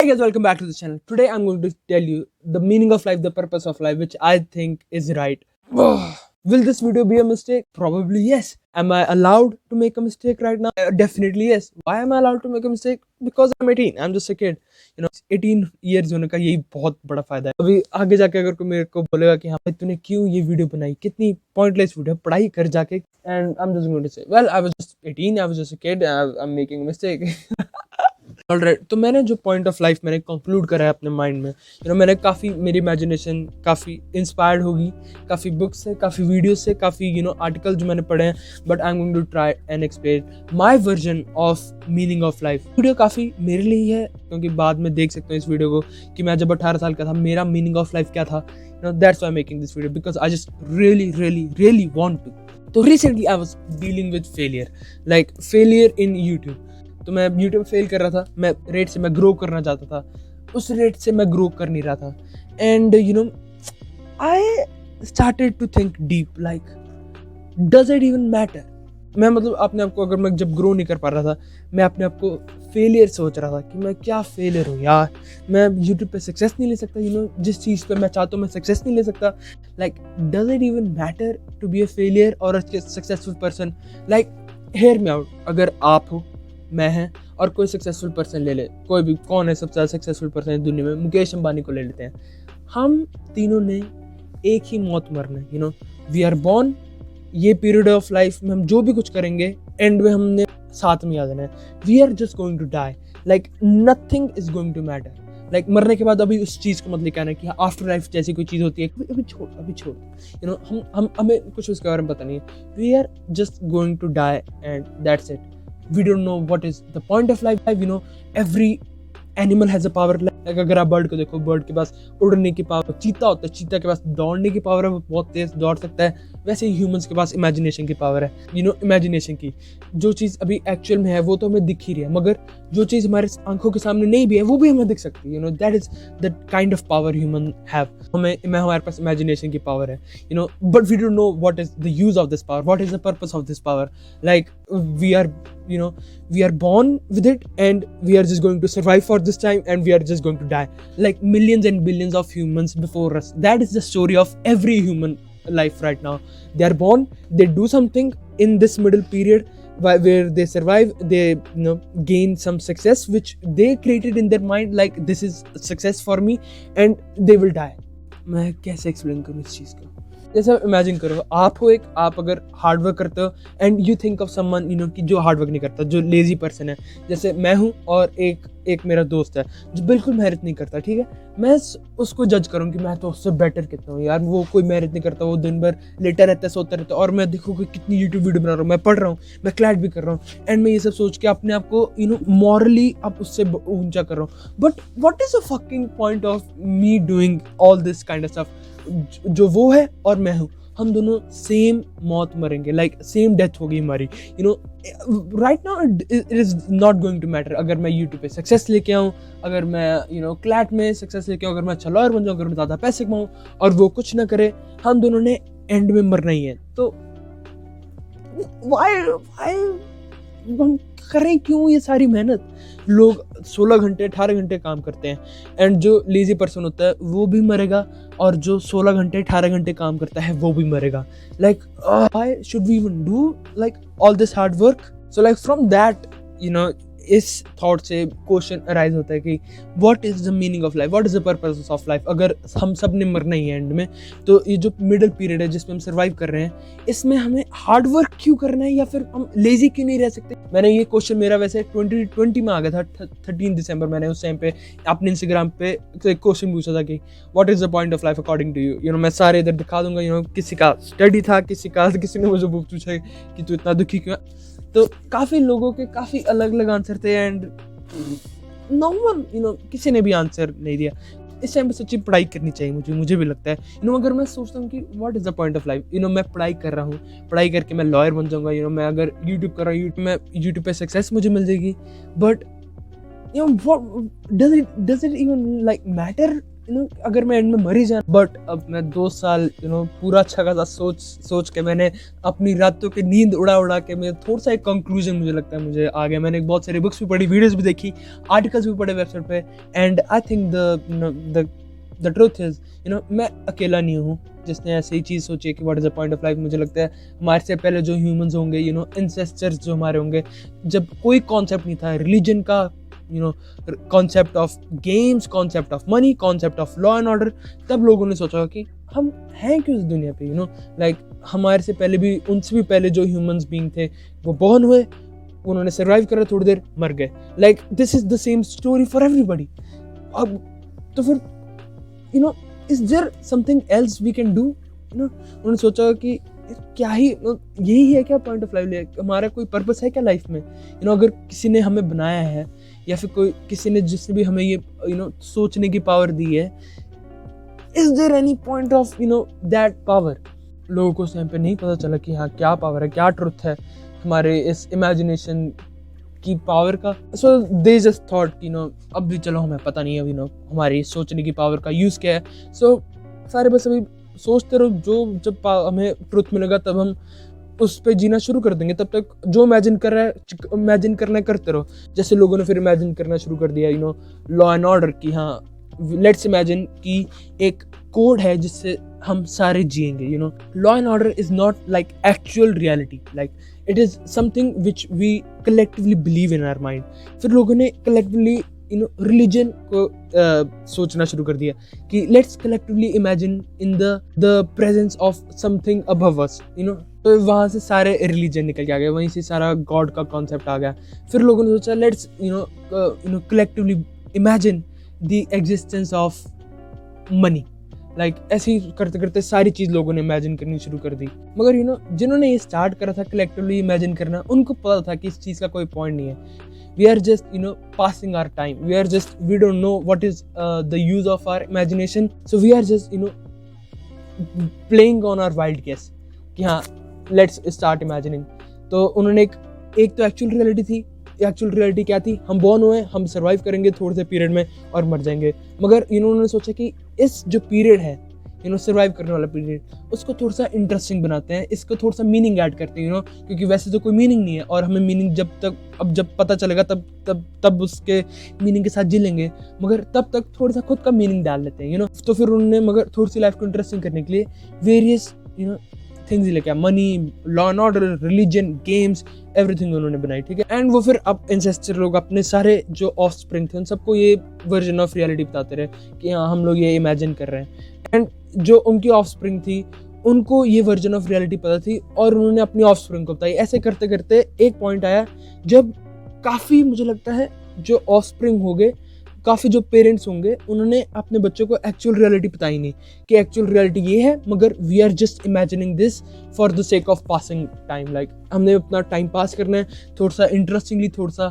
Hey guys, welcome back to the channel. Today I'm going to tell you the meaning of life, the purpose of life, which I think is right. Will this video be a mistake? Probably yes. Am I allowed to make a mistake right now? Definitely yes. Why am I allowed to make a mistake? Because I'm 18. I'm just a kid. 18 years होने का यही बहुत बड़ा फायदा है. अभी आगे जाके अगर कोई मेरे को बोलेगा कि हाँ भाई तूने क्यों ये वीडियो बनाई, कितनी पॉइंटलेस वीडियो, पढ़ाई कर जाके, and I'm just going to say, well, I was just 18, I was just a kid, I'm making a mistake. Alright, तो मैंने जो पॉइंट ऑफ लाइफ मैंने कंक्लूड करा है अपने माइंड में, मैंने काफ़ी, मेरी इमेजिनेशन काफ़ी इंस्पायर्ड होगी काफ़ी बुक्स से, काफ़ी वीडियोस से, काफ़ी आर्टिकल जो मैंने पढ़े हैं. But I am going to try and explain my version of meaning of life. Video काफ़ी मेरे लिए ही है क्योंकि बाद में देख सकते हो इस वीडियो को कि मैं जब 18 साल का था मेरा मीनिंग ऑफ लाइफ क्या था. That's why I am making this video because I just really really really want to. तो recently I was dealing with failure, like failure in YouTube. तो मैं यूट्यूब फेल कर रहा था, मैं रेट से मैं ग्रो करना चाहता था, उस रेट से मैं ग्रो कर नहीं रहा था. And I started to think deep, like does it even matter. मैं अपने आप को, अगर मैं जब ग्रो नहीं कर पा रहा था, मैं अपने आप को फेलियर सोच रहा था कि मैं क्या फेलियर हूँ यार, मैं यूट्यूब पे सक्सेस नहीं ले सकता, जिस चीज़ पे मैं चाहता हूँ मैं सक्सेस नहीं ले सकता. Like does it even matter to be a failure और a successful person. Like hear me out, अगर आप हो, मैं है, और कोई सक्सेसफुल पर्सन ले ले, कोई भी, कौन है सबसे ज़्यादा सक्सेसफुल पर्सन इस दुनिया में, मुकेश अंबानी को ले लेते हैं. हम तीनों ने एक ही मौत मरना है. वी आर बॉर्न, ये पीरियड ऑफ लाइफ में हम जो भी कुछ करेंगे एंड में हमने साथ में आ जाना है. We are just going to die, like nothing is going to matter. Like मरने के बाद अभी उस चीज़ को मत लिखाना कि आफ्टर लाइफ जैसी कोई चीज़ होती है, अभी छोड़ हम हमें कुछ उसके बारे में पता नहीं है. We are just going to die and that's it. We don't know what is the point of life. Every animal has a power. Like अगर आप बर्ड को देखो, बर्ड के पास उड़ने की पावर, चीता होता है, चीता के पास दौड़ने की पावर है, वो बहुत तेज दौड़ सकता है. वैसे ही ह्यूमंस के पास इमेजिनेशन की पावर है. इमेजिनेशन की जो चीज़ अभी एक्चुअल में है वो तो हमें दिख ही रही है, मगर जो चीज़ हमारे आंखों के सामने नहीं भी है वो भी हमें दिख सकती है. That is the kind of power human have. हमारे पास इमेजिनेशन की पावर है. But we don't know what is the use of this power, what is the purpose of this power. Like we are born with it and we are just going to survive for this time and we are just going to die like millions and billions of humans before us. That is the story of every human life right now. They are born, they do something in this middle period where they survive, they gain some success which they created in their mind, like this is success for me, and they will die. मैं कैसे explain करूँ इस चीज़ को. जैसे imagine करो, आप हो एक, आप अगर हार्ड वर्क करते हो and you think of someone कि जो हार्ड वर्क नहीं करता, जो लेजी पर्सन है, जैसे मैं हूँ, और एक मेरा दोस्त है जो बिल्कुल मेहनत नहीं करता. ठीक है, मैं उसको जज करूँ कि मैं तो उससे बेटर कितना हूँ यार, वो कोई मेहनत नहीं करता, वो दिन भर लेटा रहता है, सोता रहता है, और मैं देखो कि कितनी यूट्यूब वीडियो बना रहा हूँ, मैं पढ़ रहा हूँ, मैं क्लैट भी कर रहा हूँ, एंड मैं ये सब सोच के अपने आप को मॉरली अब उससे ऊंचा कर रहा हूँ. But what is the fucking point of me doing all this kind of stuff. जो वो है और मैं हूँ, हम दोनों सेम मौत मरेंगे, लाइक सेम डेथ होगी हमारी. Right now it is not going to matter अगर मैं यूट्यूब पे सक्सेस लेके आऊँ, अगर मैं क्लैट में सक्सेस लेके आऊँ, अगर मैं अच्छा लॉयर बन जाऊँ, अगर मैं ज़्यादा पैसे कमाऊँ, और वो कुछ ना करे, हम दोनों ने एंड में मरना ही है. तो वाई हम करें क्यों ये सारी मेहनत. लोग 16 घंटे 18 घंटे काम करते हैं, एंड जो लेजी पर्सन होता है वो भी मरेगा, और जो 16 घंटे 18 घंटे काम करता है वो भी मरेगा. Like why should we even do like all this hard work. So like from that इस थॉट से क्वेश्चन अराइज होता है कि what is the meaning of life, what is the purpose of life. अगर हम सब ने मरना ही है एंड में, तो ये जो मिडिल पीरियड है जिसमें हम सर्वाइव कर रहे हैं, इसमें हमें हार्ड वर्क क्यों करना है, या फिर हम लेजी क्यों नहीं रह सकते. मैंने ये क्वेश्चन, मेरा वैसे 2020 में आ गया था, 13 दिसंबर. मैंने उस टाइम पे अपने इंस्टाग्राम पे एक क्वेश्चन पूछा था कि what is the point of life according to you. मैं सारे इधर दिखा दूंगा. किसी का स्टडी था, किसी ने मुझे पूछा कि तू इतना दुखी क्यों. तो काफ़ी लोगों के काफ़ी अलग अलग आंसर थे, एंड नो वन किसी ने भी आंसर नहीं दिया. इस टाइम पे सच्ची पढ़ाई करनी चाहिए, मुझे भी लगता है. अगर मैं सोचता हूँ कि what is the point of life, मैं पढ़ाई कर रहा हूँ, पढ़ाई करके मैं लॉयर बन जाऊँगा, मैं अगर यूट्यूब कर रहा हूँ, मैं यूट्यूब पे सक्सेस मुझे मिल जाएगी. But what does it even like matter अगर मैं एंड में मर ही जाना, बट अब मैं 2 साल पूरा अच्छा खासा सोच के मैंने अपनी रातों की नींद उड़ा के मैं थोड़ा सा एक कंक्लूजन मुझे लगता है मुझे आ गया। मैंने बहुत सारी बुक्स भी पढ़ी, वीडियोस भी देखी, आर्टिकल्स भी पढ़े वेबसाइट पे, and I think the truth is मैं अकेला नहीं हूँ जिसने ऐसे ही चीज़ सोची कि what is the point of life. मुझे लगता है हमारे से पहले जो ह्यूमंस होंगे, एंसेस्टर्स जो हमारे होंगे, जब कोई कॉन्सेप्ट नहीं था रिलीजन का, concept of games, concept of money, concept of law and order, तब लोगों ने सोचा कि हम हैं क्यों इस दुनिया पे। लाइक हमारे से पहले भी, उनसे भी पहले जो ह्यूमंस बीइंग थे वो बॉर्न हुए, उन्होंने सर्वाइव करा, थोड़ी देर मर गए। Like this is the same story for everybody. अब तो फिर is there something else we can do. उन्होंने सोचा कि क्या ही यही है क्या पॉइंट ऑफ लाइफ, हमारा कोई पर्पस है क्या लाइफ में। अगर किसी ने हमें बनाया है या फिर कोई किसी ने जिसने भी हमें ये सोचने की पावर दी है, is there any point of that power. लोगों को उस टाइम पे नहीं पता चला कि हाँ क्या पावर है, क्या ट्रुथ है हमारे इस इमेजिनेशन की पावर का। सो दे जस्ट थॉट कि अब भी चलो हमें पता नहीं है हमारी सोचने की पावर का यूज़ क्या है। सो सारे बस अभी सोचते रहो, जो जब हमें ट्रुथ मिलेगा तब हम उस पर जीना शुरू कर देंगे। तब तक जो इमेजिन करना है करते रहो। जैसे लोगों ने फिर इमेजिन करना शुरू कर दिया लॉ एंड ऑर्डर की, हाँ लेट्स इमेजिन कि एक कोड है जिससे हम सारे जिएंगे। Law and order is not like actual reality, like it is something which we collectively believe in our mind. फिर लोगों ने कलेक्टिवली रिलीजन को सोचना शुरू कर दिया कि let's collectively imagine in the presence of something above अस। तो वहाँ से सारे रिलीजन निकल के आ गए, वहीं से सारा गॉड का कॉन्सेप्ट आ गया। फिर लोगों ने सोचा let's collectively imagine the existence of money. Like ऐसे ही करते करते सारी चीज़ लोगों ने इमेजिन करनी शुरू कर दी। मगर जिन्होंने ये स्टार्ट करा था कलेक्टिवली इमेजिन करना, उनको पता था कि इस चीज़ का कोई पॉइंट नहीं है। We are just passing our time. We don't know what is the use of our imagination. So we are just playing on our wild guess कि हाँ let's start imagining. तो उन्होंने एक तो एक्चुअल रियलिटी थी। Actual reality क्या थी, हम बॉर्न हुए, हम सर्वाइव करेंगे थोड़े से पीरियड में और मर जाएंगे। मगर उन्होंने सोचा कि इस जो पीरियड है सर्वाइव करने वाला पीरियड, उसको थोड़ा सा इंटरेस्टिंग बनाते हैं, इसको थोड़ा सा मीनिंग ऐड करते हैं क्योंकि वैसे तो कोई मीनिंग नहीं है और हमें मीनिंग जब पता चलेगा तब उसके मीनिंग के साथ जी लेंगे। मगर तब तक थोड़ा सा खुद का मीनिंग डाल लेते हैं तो फिर उन्होंने मगर थोड़ी सी लाइफ को इंटरेस्टिंग करने के लिए वेरियस थिंग्स लेके money, law and order, religion, games, everything उन्होंने बनाई। ठीक है, एंड वो फिर अब एंसेस्टर लोग अपने सारे जो ऑफ स्प्रिंग थे उन सबको ये वर्जन ऑफ रियलिटी बताते रहे कि हाँ हम लोग ये इमेजिन कर रहे हैं। एंड जो उनकी ऑफ स्प्रिंग थी उनको ये वर्जन ऑफ रियलिटी पता थी और उन्होंने अपनी ऑफ स्प्रिंग को बताई। ऐसे करते करते एक पॉइंट आया जब काफ़ी मुझे लगता है जो ऑफ स्प्रिंग हो गए, काफ़ी जो पेरेंट्स होंगे, उन्होंने अपने बच्चों को एक्चुअल रियलिटी बताई नहीं कि एक्चुअल रियलिटी ये है, मगर we are just imagining this for the sake of passing time. Like हमने अपना टाइम पास करना है, थोड़ा सा इंटरेस्टिंगली, थोड़ा सा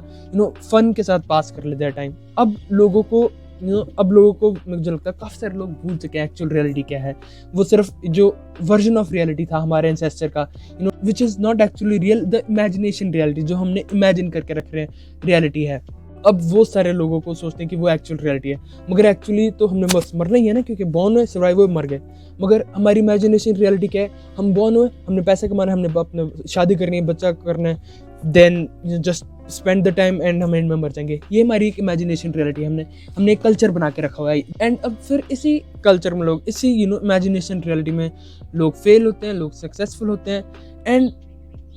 फन के साथ पास कर लेते हैं टाइम। अब लोगों को मुझे लगता है काफ़ी सारे लोग भूल चुके हैं एक्चुअल रियलिटी क्या है। वो सिर्फ जो वर्जन ऑफ रियलिटी था हमारे एंसेस्टर का which is not actually real, the imagination reality जो हमने इमेजिन करके रख रहे हैं रियलिटी है। अब वो सारे लोगों को सोचते हैं कि वो एक्चुअल रियलिटी है, मगर एक्चुअली तो हमने बस मरना ही है ना, क्योंकि बॉर्न हुए, सर्वाइव हुए, मर गए। मगर हमारी इमेजिनेशन रियलिटी क्या है, हम बॉर्न हुए, हमने पैसे कमाना है, हमने अपने शादी करनी है, बच्चा करना है, then just spend the time and हम एंड में मर जाएंगे। ये हमारी एक इमेजिनेशन रियलिटी है। हमने एक कल्चर बना के रखा हुआ है। एंड अब फिर इसी कल्चर में लोग, इसी इमेजिनेशन रियलिटी में लोग फेल होते हैं, लोग सक्सेसफुल होते हैं, and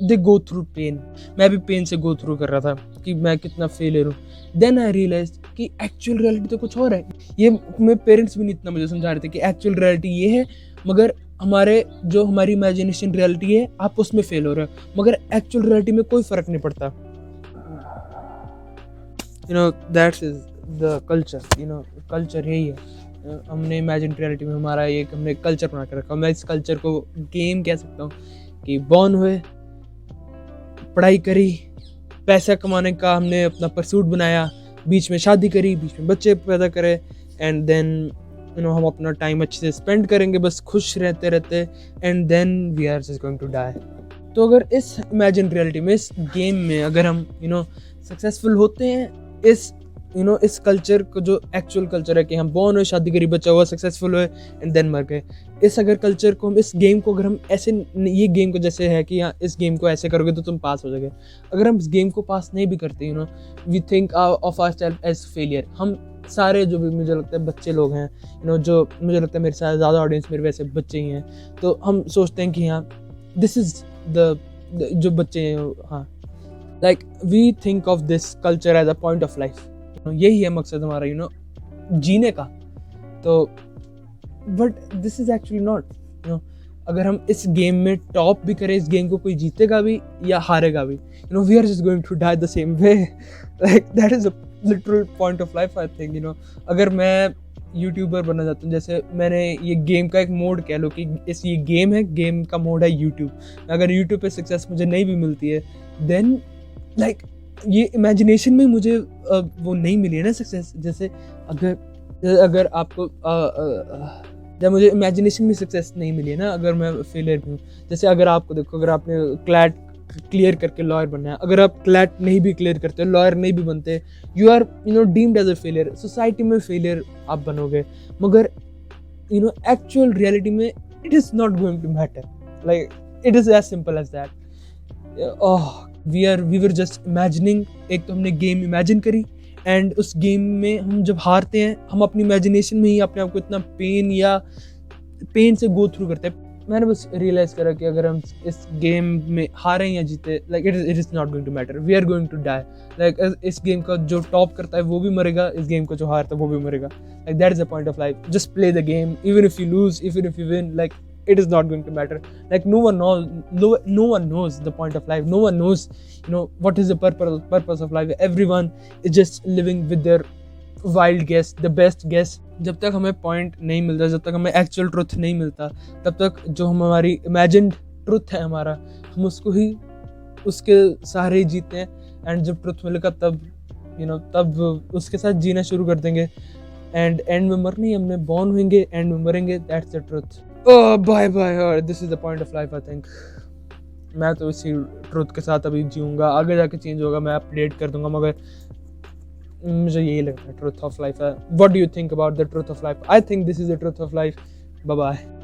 they go through pain. मैं भी पेन से गो थ्रू कर रहा था कि मैं कितना फेलियर हूँ। देन आई रियलाइज कि एक्चुअल रियलिटी तो कुछ और है। ये मेरे पेरेंट्स भी नहीं इतना मुझे समझा रहे थे कि एक्चुअल रियलिटी ये है, मगर हमारी इमेजिनेशन रियलिटी है, आप उसमें फेल हो रहे हो, मगर एक्चुअल रियलिटी में कोई फर्क नहीं पड़ता। That's is the culture. Culture यही है। हमने इमेजिन रियलिटी में हमने कल्चर बना के रखा। मैं इस कल्चर को गेम कह सकता हूँ कि बॉर्न हुए, पढ़ाई करी, पैसा कमाने का हमने अपना परसूट बनाया, बीच में शादी करी, बीच में बच्चे पैदा करे, एंड देन हम अपना टाइम अच्छे से स्पेंड करेंगे, बस खुश रहते, and then we are just going to die. तो अगर इस इमेजिन रियलिटी में, इस गेम में अगर हम सक्सेसफुल होते हैं, इस इस कल्चर को जो एक्चुअल कल्चर है कि हम बॉर्न हुए, शादी करी, बच्चा हुआ, सक्सेसफुल हुए एंड देन मर गए, इस अगर कल्चर को हम, इस गेम को अगर हम ऐसे, ये गेम को जैसे है कि हाँ इस गेम को ऐसे करोगे तो तुम पास हो जाओगे, अगर हम इस गेम को पास नहीं भी करते, we think of our self as failure. हम सारे जो भी मुझे लगता है बच्चे लोग हैं, जो मुझे लगता है मेरे साथ ज़्यादा ऑडियंस मेरे वैसे बच्चे ही हैं, तो हम सोचते हैं कि हाँ दिस इज़ द जो बच्चे हैं, हाँ like we think of this culture as a point of life, यही है मकसद हमारा जीने का। तो but this is actually not, अगर हम इस गेम में टॉप भी करें, इस गेम को कोई जीतेगा भी या हारेगा भी, we are just going to die the same way, like that is a literal point of life I think. अगर मैं यूट्यूबर बनना चाहता हूँ, जैसे मैंने ये गेम का एक मोड कह लो कि ये गेम है, गेम का मोड है यूट्यूब, अगर यूट्यूब पे सक्सेस मुझे नहीं भी मिलती है, देन लाइक ये इमेजिनेशन में मुझे वो नहीं मिली है ना सक्सेस। जैसे अगर आपको जब मुझे इमेजिनेशन में सक्सेस नहीं मिली है ना, अगर मैं फेलियर भी हूँ, जैसे अगर आपको देखो, अगर आपने क्लैट क्लियर करके लॉयर बनना है, अगर आप क्लैट नहीं भी क्लियर करते, लॉयर नहीं भी बनते, you are deemed as a failure, society में फेलियर आप बनोगे। मगर एक्चुअल रियलिटी में it is not going to matter, like it is as simple as that. We were just imagining, एक तो हमने गेम इमेजिन करी, एंड उस गेम में हम जब हारते हैं, हम अपनी इमेजिनेशन में ही अपने आप को इतना पेन से गो थ्रू करते हैं। मैंने बस रियलाइज करा कि अगर हम इस गेम में हारें या जीते, like it is not going to matter, we are going to die. Like इस गेम का जो टॉप करता है वो भी मरेगा, इस गेम को जो हारता है वो भी मरेगा, like that is the point of life. Just play the game, even if you lose, even if you win, like it is not going to matter. Like no one knows the point of life, no one knows what is the purpose of life. Everyone is just living with their wild guess, the best guess. जब तक हमें point नहीं मिलता, जब तक हमें actual truth नहीं मिलता, तब तक जो हमारी इमेजिन्ड ट्रुथ है हमारा, हम उसके सहारे ही जीते हैं। एंड जब ट्रुथ मिलेगा तब उसके साथ जीना शुरू कर देंगे, एंड एंड में मरना ही, हमने बॉर्न होंगे, एंड में मरेंगे, that's the truth. Bye bye, this is the point of life I think. मैं तो इसी ट्रुथ के साथ अभी जीऊँगा, आगे जाके चेंज होगा, मैं अपडेट कर दूंगा, मगर मुझे यही लगता है ट्रुथ ऑफ लाइफ है। What do you think about the truth of life? I think this is the truth of life. Bye bye.